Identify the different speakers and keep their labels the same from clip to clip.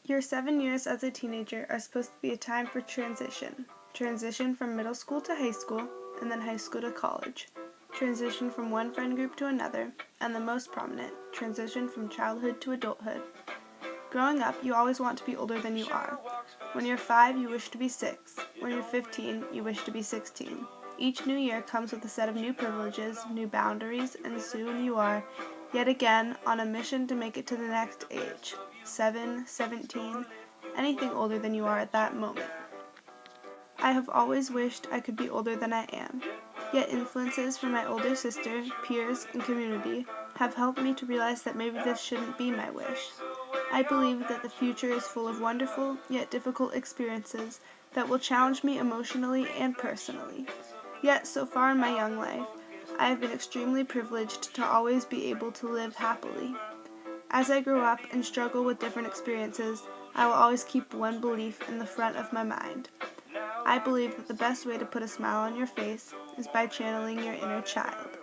Speaker 1: Your 7 years as a teenager are supposed to be a time for transition. Transition from middle school to high school, and then high school to college. Transition from one friend group to another, and the most prominent, transition from childhood to adulthood. Growing up, you always want to be older than you are. When you're 5, you wish to be 6. When you're 15, you wish to be 16. Each new year comes with a set of new privileges, new boundaries, and soon you are, yet again, on a mission to make it to the next age. 7, 17, anything older than you are at that moment. I have always wished I could be older than I am, yet influences from my older sister, peers, and community have helped me to realize that maybe this shouldn't be my wish. I believe that the future is full of wonderful, yet difficult experiences that will challenge me emotionally and personally. Yet, so far in my young life, I have been extremely privileged to always be able to live happily. As I grow up and struggle with different experiences, I will always keep one belief in the front of my mind. I believe that the best way to put a smile on your face is by channeling your inner child.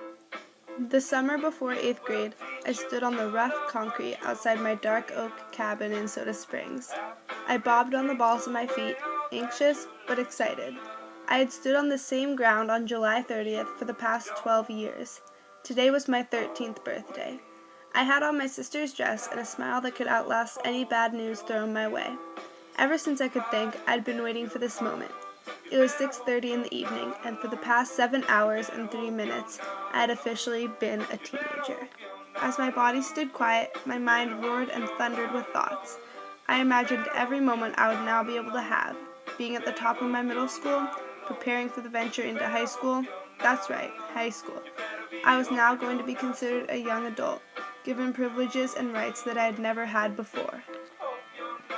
Speaker 1: The summer before 8th grade, I stood on the rough concrete outside my dark oak cabin in Soda Springs. I bobbed on the balls of my feet, anxious but excited. I had stood on the same ground on July 30th for the past 12 years. Today was my 13th birthday. I had on my sister's dress and a smile that could outlast any bad news thrown my way. Ever since I could think, I'd been waiting for this moment. It was 6:30 in the evening, and for the past 7 hours and 3 minutes, I had officially been a teenager. As my body stood quiet, my mind roared and thundered with thoughts. I imagined every moment I would now be able to have, being at the top of my middle school, preparing for the venture into high school. That's right, high school. I was now going to be considered a young adult, given privileges and rights that I had never had before.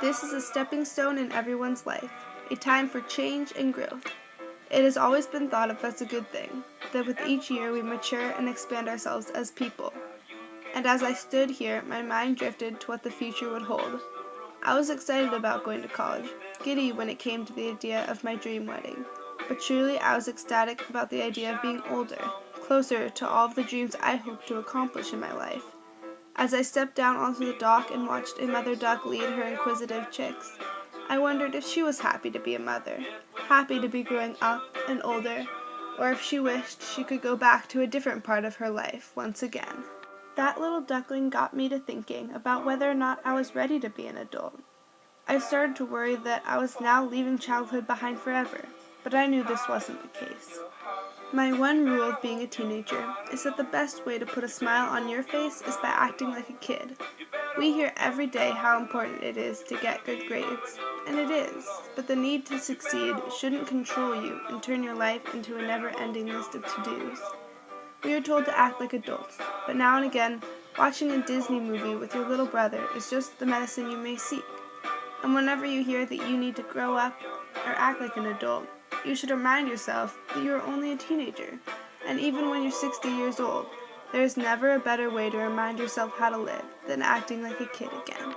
Speaker 1: This is a stepping stone in everyone's life, a time for change and growth. It has always been thought of as a good thing, that with each year we mature and expand ourselves as people. And as I stood here, my mind drifted to what the future would hold. I was excited about going to college, giddy when it came to the idea of my dream wedding. But truly I was ecstatic about the idea of being older, closer to all of the dreams I hoped to accomplish in my life. As I stepped down onto the dock and watched a mother duck lead her inquisitive chicks, I wondered if she was happy to be a mother, happy to be growing up and older, or if she wished she could go back to a different part of her life once again. That little duckling got me to thinking about whether or not I was ready to be an adult. I started to worry that I was now leaving childhood behind forever, but I knew this wasn't the case. My one rule of being a teenager is that the best way to put a smile on your face is by acting like a kid. We hear every day how important it is to get good grades, and it is, but the need to succeed shouldn't control you and turn your life into a never-ending list of to-dos. We are told to act like adults, but now and again, watching a Disney movie with your little brother is just the medicine you may seek. And whenever you hear that you need to grow up or act like an adult, you should remind yourself that you are only a teenager, and even when you're 60 years old, there is never a better way to remind yourself how to live than acting like a kid again.